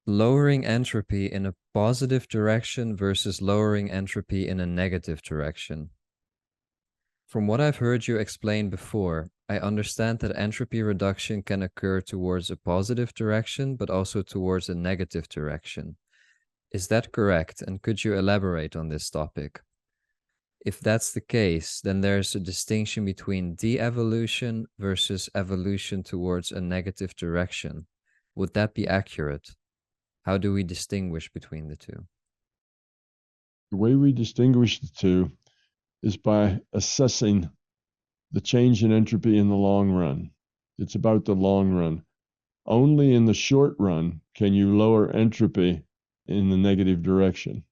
Lowering entropy in a positive direction versus lowering entropy in a negative direction. From what I've heard you explain before, I understand that entropy reduction can occur towards a positive direction, but also towards a negative direction. Is that correct? And could you elaborate on this topic? If that's the case, then there's a distinction between de-evolution versus evolution towards a negative direction. Would that be accurate? How do we distinguish between the two? The way we distinguish the two is by assessing the change in entropy in the long run. It's about the long run. Only in the short run can you lower entropy in the negative direction.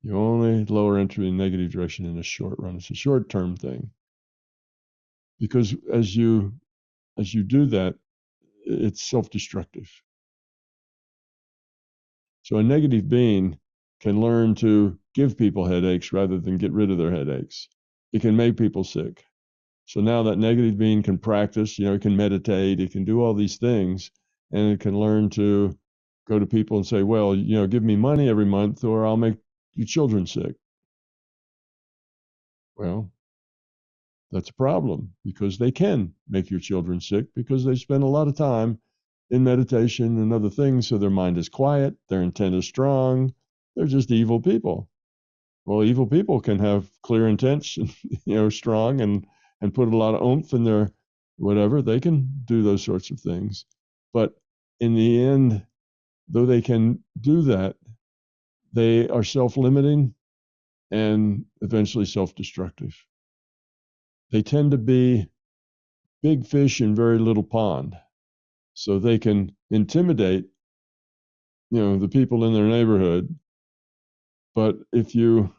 You only lower entropy in the negative direction in the short run. It's a short-term thing. Because as you do that, it's self-destructive. So a negative being can learn to give people headaches rather than get rid of their headaches. It can make people sick. So now that negative being can practice, it can meditate, it can do all these things, and it can learn to go to people and say, well, give me money every month or I'll make your children sick. Well, that's a problem because they can make your children sick because they spend a lot of time in meditation and other things, so their mind is quiet, their intent is strong, they're just evil people. Well, evil people can have clear intents, strong and put a lot of oomph in their whatever. They can do those sorts of things. But in the end, though they can do that, they are self-limiting and eventually self-destructive. They tend to be big fish in very little pond. So they can intimidate, the people in their neighborhood. But if you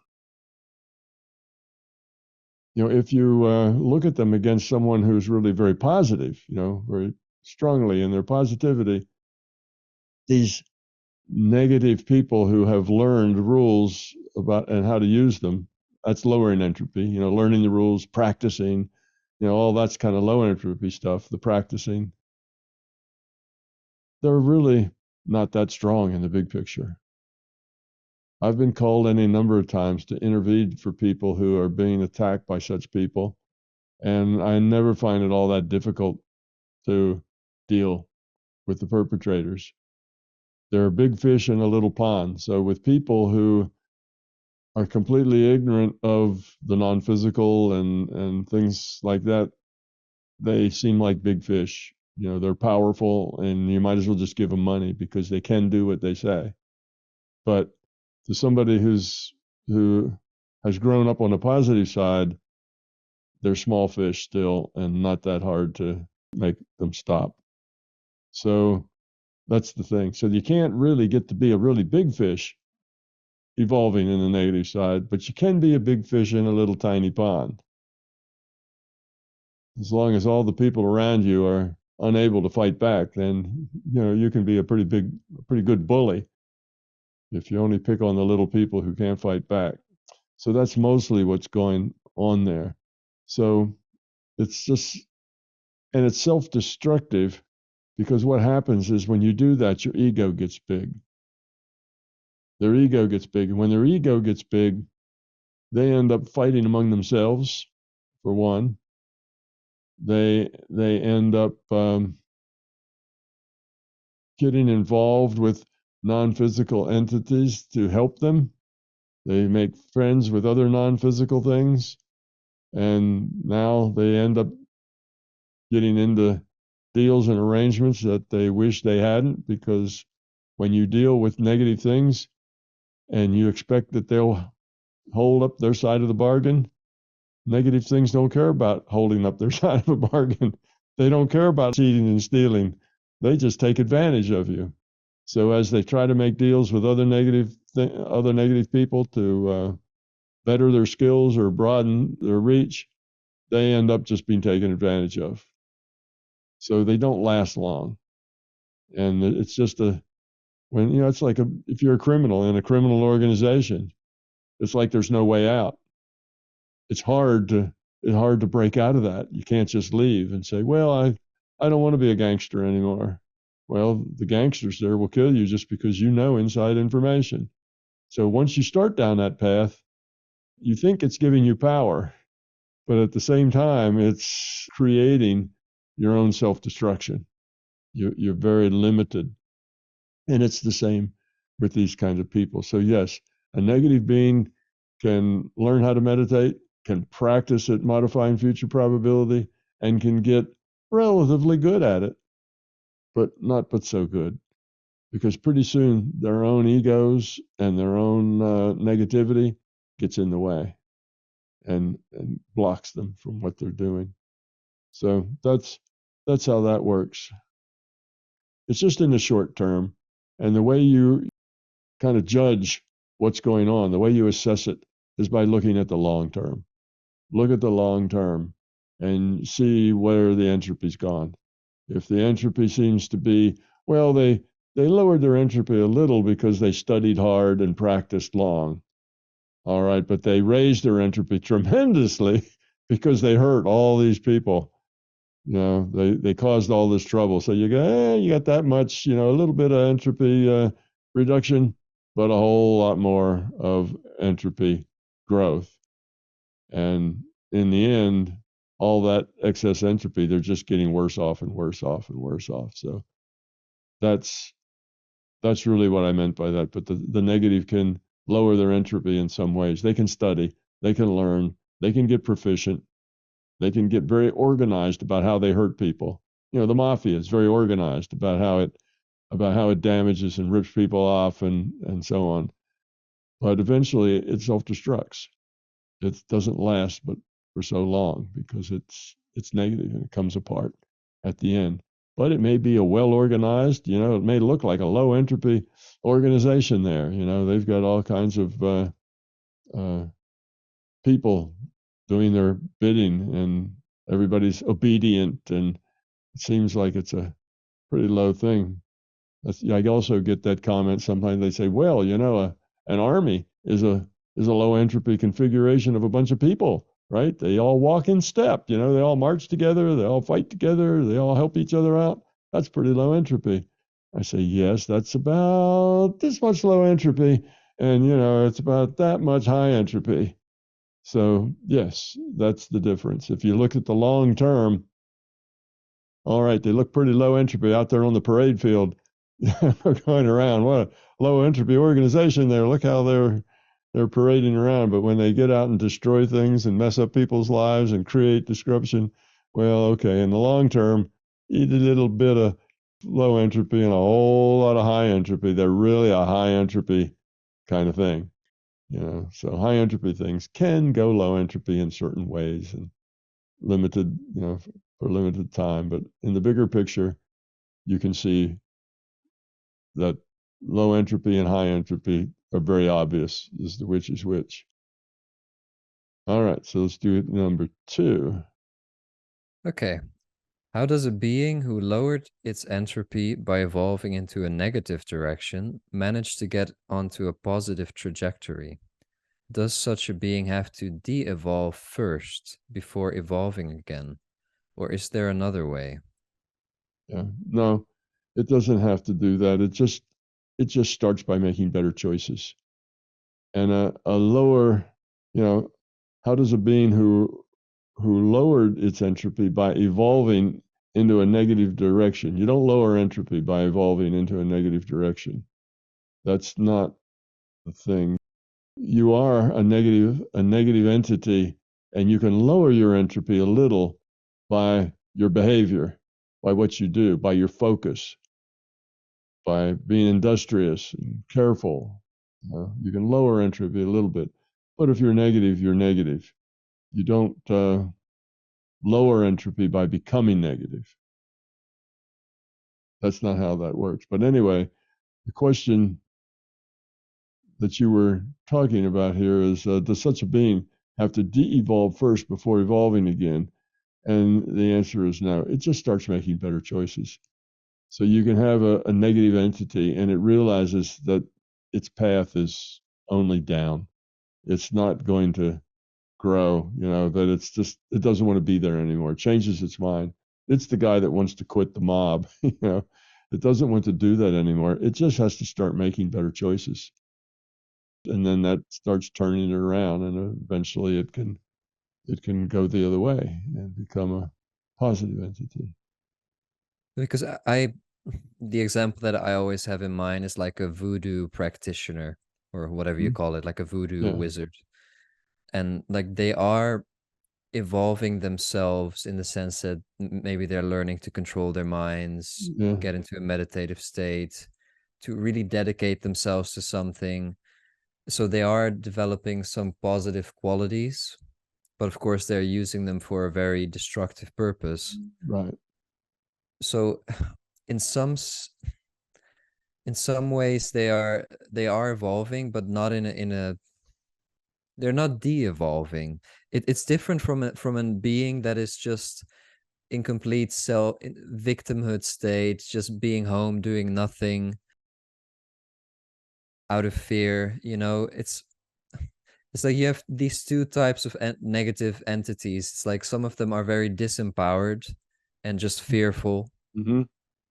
look at them against someone who's really very positive, very strongly in their positivity, these negative people who have learned rules about and how to use them, that's lowering entropy, learning the rules, practicing, all that's kind of low entropy stuff, the practicing. They're really not that strong in the big picture. I've been called any number of times to intervene for people who are being attacked by such people, and I never find it all that difficult to deal with the perpetrators. There are big fish in a little pond. So with people who are completely ignorant of the non-physical and things like that, they seem like big fish. They're powerful, and you might as well just give them money because they can do what they say. But to somebody who has grown up on the positive side, they're small fish still and not that hard to make them stop. So that's the thing. So you can't really get to be a really big fish evolving in the negative side, but you can be a big fish in a little tiny pond. As long as all the people around you are unable to fight back, then you can be a pretty good bully if you only pick on the little people who can't fight back. So that's mostly what's going on there. So it's just, and it's self-destructive because what happens is when you do that, your ego gets big. Their ego gets big. And when their ego gets big, they end up fighting among themselves, for one. They end up getting involved with non-physical entities to help them. They make friends with other non-physical things, and now they end up getting into deals and arrangements that they wish they hadn't, because when you deal with negative things and you expect that they'll hold up their side of the bargain, negative things don't care about holding up their side of a bargain. They don't care about cheating and stealing. They just take advantage of you. So as they try to make deals with other negative people to better their skills or broaden their reach, they end up just being taken advantage of. So they don't last long. And it's just it's like if you're a criminal in a criminal organization, it's like there's no way out. It's hard to break out of that. You can't just leave and say, well, I don't want to be a gangster anymore. Well, the gangsters there will kill you just because you know inside information. So once you start down that path, you think it's giving you power, but at the same time, it's creating your own self-destruction. You're very limited. And it's the same with these kinds of people. So yes, a negative being can learn how to meditate, can practice at modifying future probability, and can get relatively good at it, but so good. Because pretty soon their own egos and their own negativity gets in the way and blocks them from what they're doing. So that's how that works. It's just in the short term. And the way you kind of judge what's going on, the way you assess it is by looking at the long term. Look at the long term and see where the entropy's gone. If the entropy seems to be, well, they lowered their entropy a little because they studied hard and practiced long. All right, but they raised their entropy tremendously because they hurt all these people. You know, they caused all this trouble. So you go, you got that much, a little bit of entropy reduction, but a whole lot more of entropy growth. And in the end, all that excess entropy, they're just getting worse off and worse off and worse off. So that's really what I meant by that. But the negative can lower their entropy in some ways. They can study, they can learn, they can get proficient, they can get very organized about how they hurt people. The mafia is very organized about how it damages and rips people off and so on. But eventually it self-destructs. It doesn't last but for so long because it's negative and it comes apart at the end. But it may be a well-organized, it may look like a low entropy organization there. They've got all kinds of people doing their bidding and everybody's obedient, and it seems like it's a pretty low thing. I also get that comment sometimes. They say, well, an army is a low entropy configuration of a bunch of people, right? They all walk in step, they all march together, they all fight together, they all help each other out. That's pretty low entropy. I say, yes, that's about this much low entropy, and it's about that much high entropy. So yes, that's the difference. If you look at the long term, all right, they look pretty low entropy out there on the parade field. Going around. What a low entropy organization there. Look how they're parading around. But when they get out and destroy things and mess up people's lives and create disruption, well, okay, in the long term, eat a little bit of low entropy and a whole lot of high entropy. They're really a high entropy kind of thing. So high entropy things can go low entropy in certain ways and limited, for limited time. But in the bigger picture, you can see that low entropy and high entropy are very obvious as to which is which. All right, so let's do number 2. Okay. How does a being who lowered its entropy by evolving into a negative direction manage to get onto a positive trajectory? Does such a being have to de-evolve first before evolving again? Or is there another way? Yeah, no, it doesn't have to do that. It just starts by making better choices. And a lower, how does a being who lowered its entropy by evolving into a negative direction? You don't lower entropy by evolving into a negative direction. That's not the thing. You are a negative entity, and you can lower your entropy a little by your behavior, by what you do, by your focus, by being industrious and careful. You can lower entropy a little bit. But if you're negative, you're negative. You don't lower entropy by becoming negative. That's not how that works. But anyway, the question that you were talking about here is, does such a being have to de-evolve first before evolving again? And the answer is no. It just starts making better choices. So you can have a negative entity and it realizes that its path is only down. It's not going to grow, that it doesn't want to be there anymore. It changes its mind. It's the guy that wants to quit the mob, It doesn't want to do that anymore. It just has to start making better choices. And then that starts turning it around, and eventually it can go the other way and become a positive entity. Because the example that I always have in mind is like a voodoo practitioner or whatever you Mhm. call it, like a voodoo Yeah, wizard. And like they are evolving themselves in the sense that maybe they're learning to control their minds, yeah, get into a meditative state, to really dedicate themselves to something. So they are developing some positive qualities, but of course they're using them for a very destructive purpose. right. So in some in some ways they are evolving, but not in a they're not de-evolving. It's different from a being that is just in complete self victimhood state, just being home doing nothing out of fear. It's like you have these two types of negative entities. It's like some of them are very disempowered and just fearful, Mm-hmm.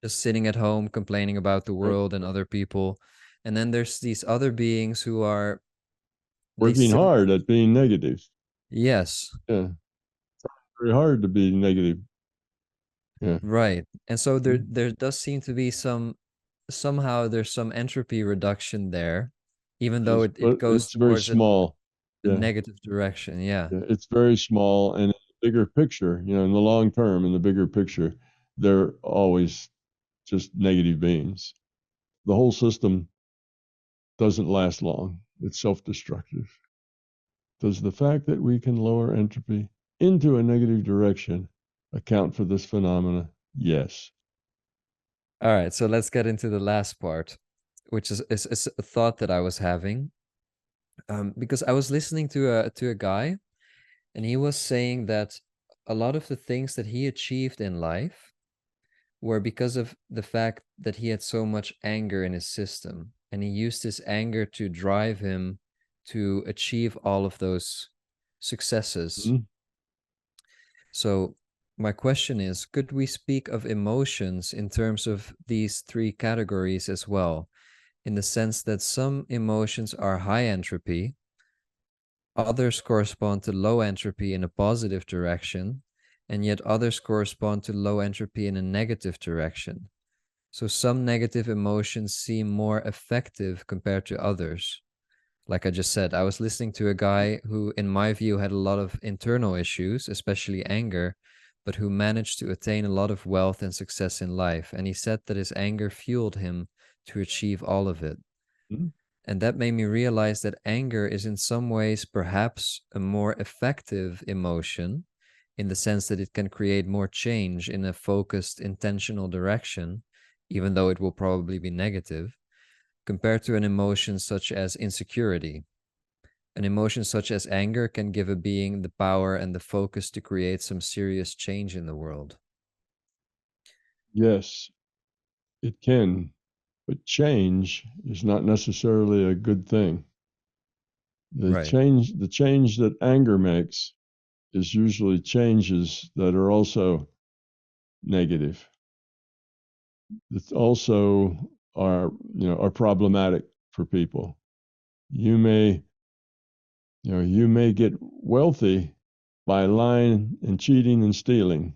just sitting at home complaining about the Right. world and other people. And then there's these other beings who are they Working still hard at being negative. yes, Yeah, very hard to be negative. Yeah. right. And so there Mhm. there does seem to be somehow there's some entropy reduction there, even though Yes, it but goes it's very towards small. a Yeah, negative direction. Yeah. yeah, it's very small, and in the bigger picture, in the long term, in the bigger picture, they're always just negative beings. The whole system doesn't last long. It's self-destructive. Does the fact that we can lower entropy into a negative direction account for this phenomena? Yes. All right, so let's get into the last part, which is a thought that I was having, because I was listening to a guy, and he was saying that a lot of the things that he achieved in life were because of the fact that he had so much anger in his system, and he used his anger to drive him to achieve all of those successes. Mhm. So, my question is, could we speak of emotions in terms of these three categories as well? In the sense that some emotions are high entropy, others correspond to low entropy in a positive direction, and yet others correspond to low entropy in a negative direction. So some negative emotions seem more effective compared to others. Like I just said, I was listening to a guy who, in my view, had a lot of internal issues, especially anger, but who managed to attain a lot of wealth and success in life. And he said that his anger fueled him to achieve all of it. Mhm. And that made me realize that anger is in some ways perhaps a more effective emotion in the sense that it can create more change in a focused, intentional direction, even though it will probably be negative, compared to an emotion such as insecurity. An emotion such as anger can give a being the power and the focus to create some serious change in the world. Yes, it can, but change is not necessarily a good thing. Right. The change that anger makes is usually changes that are also negative. That also are problematic for people. You may you may get wealthy by lying and cheating and stealing.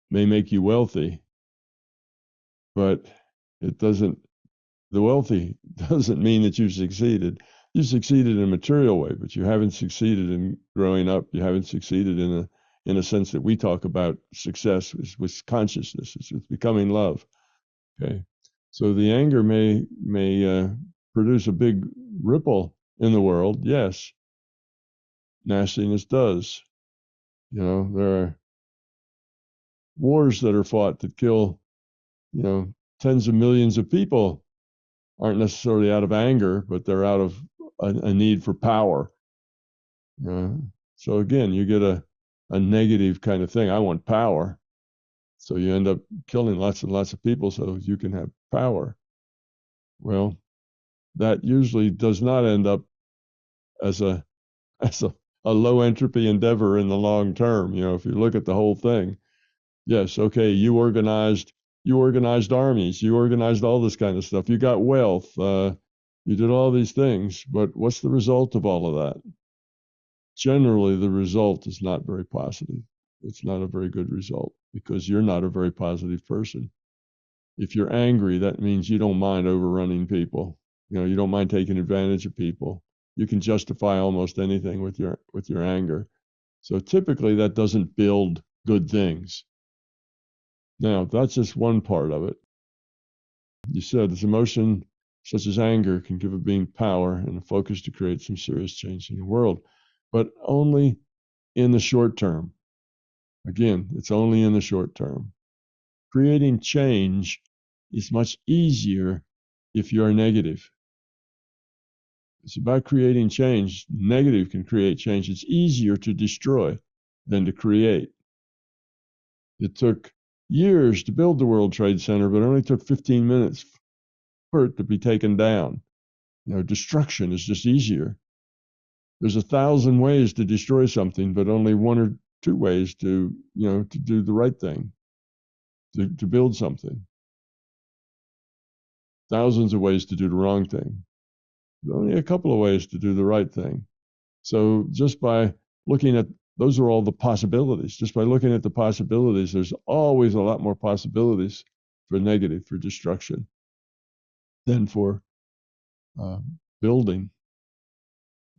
May make you wealthy, but it doesn't the wealthy doesn't mean that you've succeeded. You succeeded in a material way, but you haven't succeeded in growing up. You haven't succeeded in a sense that we talk about success with consciousness. It's with becoming love. Okay, so the anger may produce a big ripple in the world. Yes, nastiness does. There are wars that are fought that kill tens of millions of people aren't necessarily out of anger, but they're out of a need for power. So again, you get a negative kind of thing. I want power. So you end up killing lots and lots of people so you can have power. Well, that usually does not end up as a low entropy endeavor in the long term. If you look at the whole thing, yes, okay, you organized, you organized armies, you organized all this kind of stuff, you got wealth, you did all these things, but what's the result of all of that? Generally, the result is not very positive. It's not a very good result because you're not a very positive person. If you're angry, that means you don't mind overrunning people. You don't mind taking advantage of people. You can justify almost anything with your anger. So typically that doesn't build good things. Now, that's just one part of it. You said this emotion, such as anger, can give a being power and a focus to create some serious change in the world, but only in the short term. Again, it's only in the short term. Creating change is much easier if you're negative. It's about creating change. Negative can create change. It's easier to destroy than to create. It took years to build the World Trade Center, but it only took 15 minutes for it to be taken down. Destruction is just easier. There's 1,000 ways to destroy something, but only 1 or 2 ways to do the right thing, to build something. Thousands of ways to do the wrong thing. Only a couple of ways to do the right thing. So just by looking at, those are all the possibilities. Just by looking at the possibilities, there's always a lot more possibilities for negative, for destruction, than for building.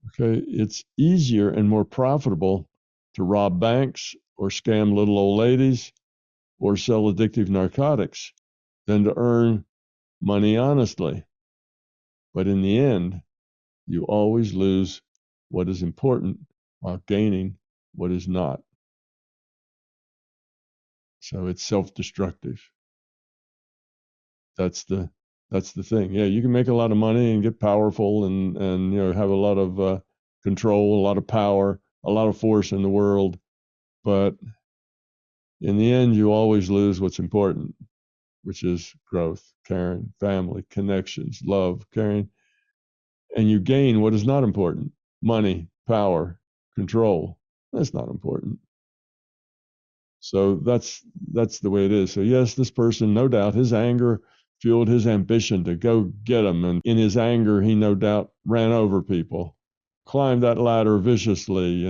Okay, it's easier and more profitable to rob banks or scam little old ladies or sell addictive narcotics than to earn money honestly. But in the end, you always lose what is important while gaining what is not. So it's self-destructive. That's the thing. Yeah, you can make a lot of money and get powerful and have a lot of control, a lot of power, a lot of force in the world, but in the end, you always lose what's important, which is growth, caring, family, connections, love, caring, and you gain what is not important: money, power, control. That's not important. So that's the way it is. So yes, this person, no doubt, his anger fueled his ambition to go get them, and in his anger, he no doubt ran over people, climbed that ladder viciously,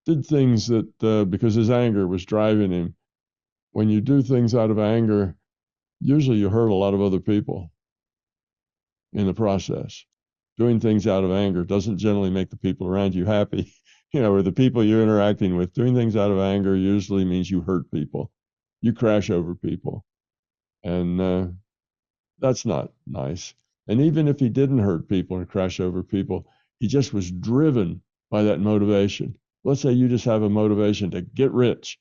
did things that because his anger was driving him. When you do things out of anger, usually you hurt a lot of other people in the process. Doing things out of anger doesn't generally make the people around you happy, or the people you're interacting with. Doing things out of anger usually means you hurt people. You crash over people. And that's not nice. And even if he didn't hurt people and crash over people, he just was driven by that motivation. Let's say you just have a motivation to get rich.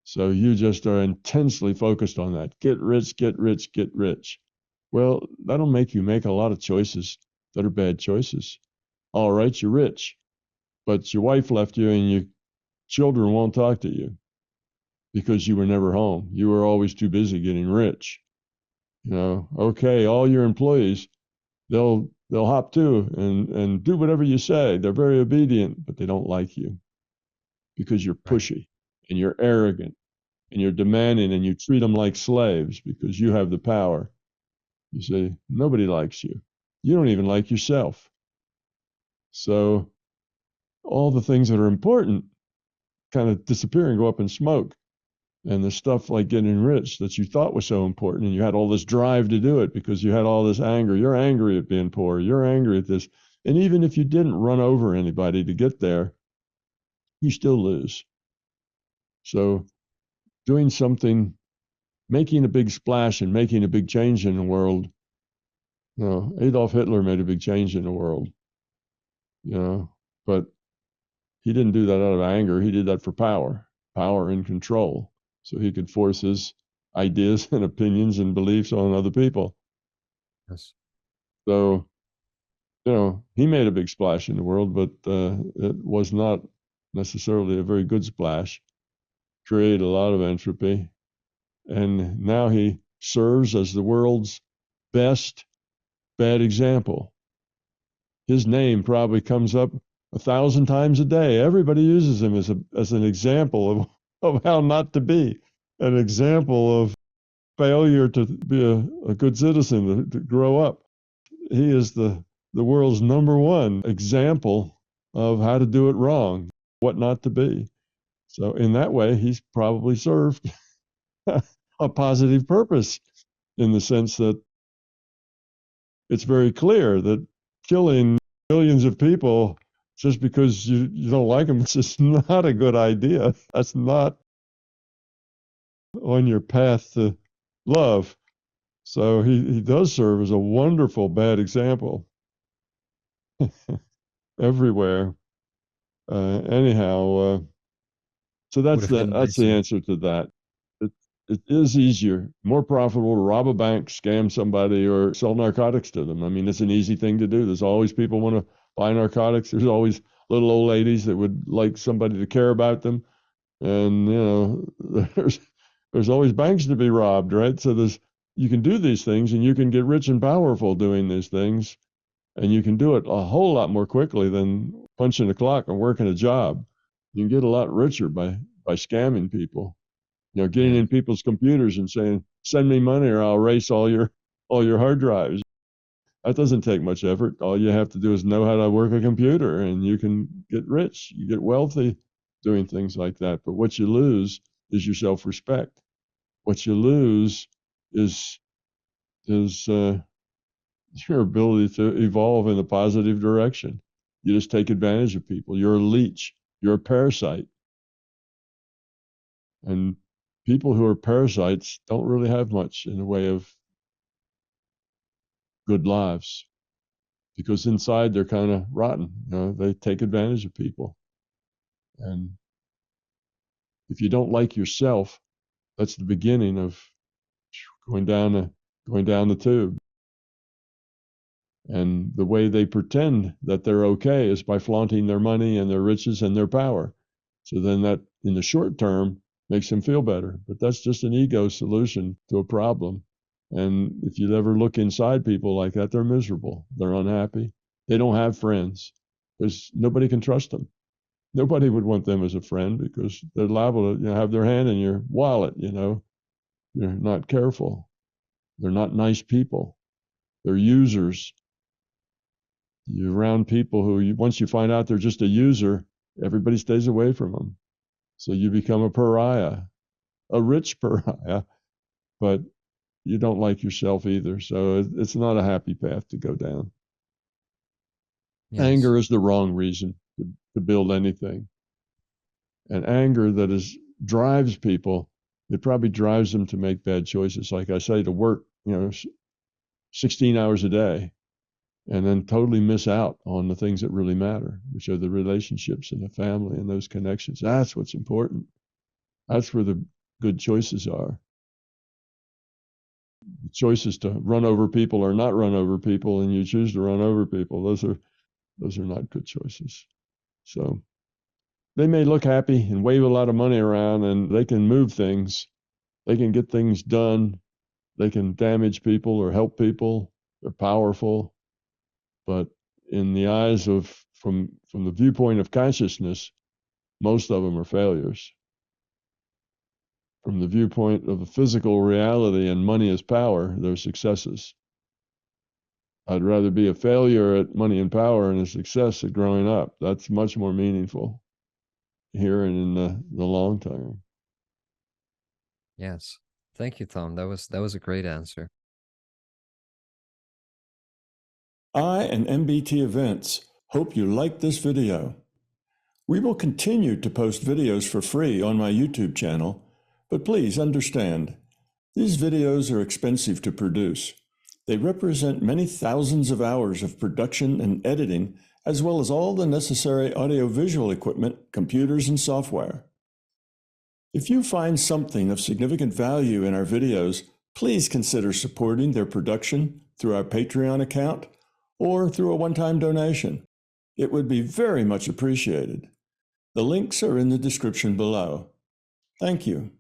So you just are intensely focused on that. Get rich, get rich, get rich. Well, that'll make you make a lot of choices that are bad choices. All right, you're rich, but your wife left you and your children won't talk to you because you were never home. You were always too busy getting rich. Okay, all your employees, they'll hop to and do whatever you say. They're very obedient, but they don't like you because you're pushy and you're arrogant and you're demanding and you treat them like slaves because you have the power. You say, nobody likes you. You don't even like yourself. So all the things that are important kind of disappear and go up in smoke. And the stuff like getting rich that you thought was so important, and you had all this drive to do it because you had all this anger. You're angry at being poor. You're angry at this. And even if you didn't run over anybody to get there, you still lose. So doing something, making a big splash and making a big change in the world. Adolf Hitler made a big change in the world, but he didn't do that out of anger. He did that for power and control, so he could force his ideas and opinions and beliefs on other people. Yes. So, he made a big splash in the world, but it was not necessarily a very good splash. Created a lot of entropy. And now he serves as the world's best bad example. His name probably comes up 1,000 times a day. Everybody uses him as an example of how not to be, an example of failure to be a good citizen, to grow up. He is the world's #1 example of how to do it wrong, what not to be. So in that way, he's probably served a positive purpose, in the sense that it's very clear that killing millions of people just because you don't like them is just not a good idea. That's not on your path to love. So he does serve as a wonderful bad example everywhere. Anyhow, so Would that's have been that's the nicer. answer to that. It, it is easier, more profitable to rob a bank, scam somebody, or sell narcotics to them. I mean, it's an easy thing to do. There's always people want to buy narcotics. There's always little old ladies that would like somebody to care about them, and there's always banks to be robbed, right? So you can do these things, and you can get rich and powerful doing these things, and you can do it a whole lot more quickly than punching a clock and working a job. You can get a lot richer by scamming people. Getting Yeah. in people's computers and saying, "Send me money, or I'll erase all your hard drives." That doesn't take much effort. All you have to do is know how to work a computer, and you can get rich. You get wealthy doing things like that. But what you lose is your self-respect. What you lose is your ability to evolve in a positive direction. You just take advantage of people. You're a leech. You're a parasite. And people who are parasites don't really have much in the way of good lives, because inside they're kind of rotten. They take advantage of people. And if you don't like yourself, that's the beginning of going down the tube. And the way they pretend that they're okay is by flaunting their money and their riches and their power. So then that, in the short term, makes them feel better. But that's just an ego solution to a problem. And if you ever look inside people like that, they're miserable. They're unhappy. They don't have friends because nobody can trust them. Nobody would want them as a friend because they're liable to have their hand in your wallet. You're not careful. They're not nice people. They're users. You're around people who, once you find out they're just a user, everybody stays away from them. So you become a pariah, a rich pariah, but you don't like yourself either. So it's not a happy path to go down. Yes. Anger is the wrong reason to build anything. And anger drives people, it probably drives them to make bad choices. Like I say, to work, 16 hours a day, and then totally miss out on the things that really matter, which are the relationships and the family and those connections. That's what's important. That's where the good choices are. The choices to run over people or not run over people, and you choose to run over people. Those are not good choices. So they may look happy and wave a lot of money around, and they can move things. They can get things done. They can damage people or help people. They're powerful. But in the eyes of, from the viewpoint of consciousness, most of them are failures. From the viewpoint of the physical reality and money as power, they're successes. I'd rather be a failure at money and power and a success at growing up. That's much more meaningful here and in the long term. Yes. Thank you, Tom. That was a great answer. I and MBT Events hope you liked this video. We will continue to post videos for free on my YouTube channel, but please understand, these videos are expensive to produce. They represent many thousands of hours of production and editing, as well as all the necessary audiovisual equipment, computers, and software. If you find something of significant value in our videos, please consider supporting their production through our Patreon account or through a one-time donation. It would be very much appreciated. The links are in the description below. Thank you.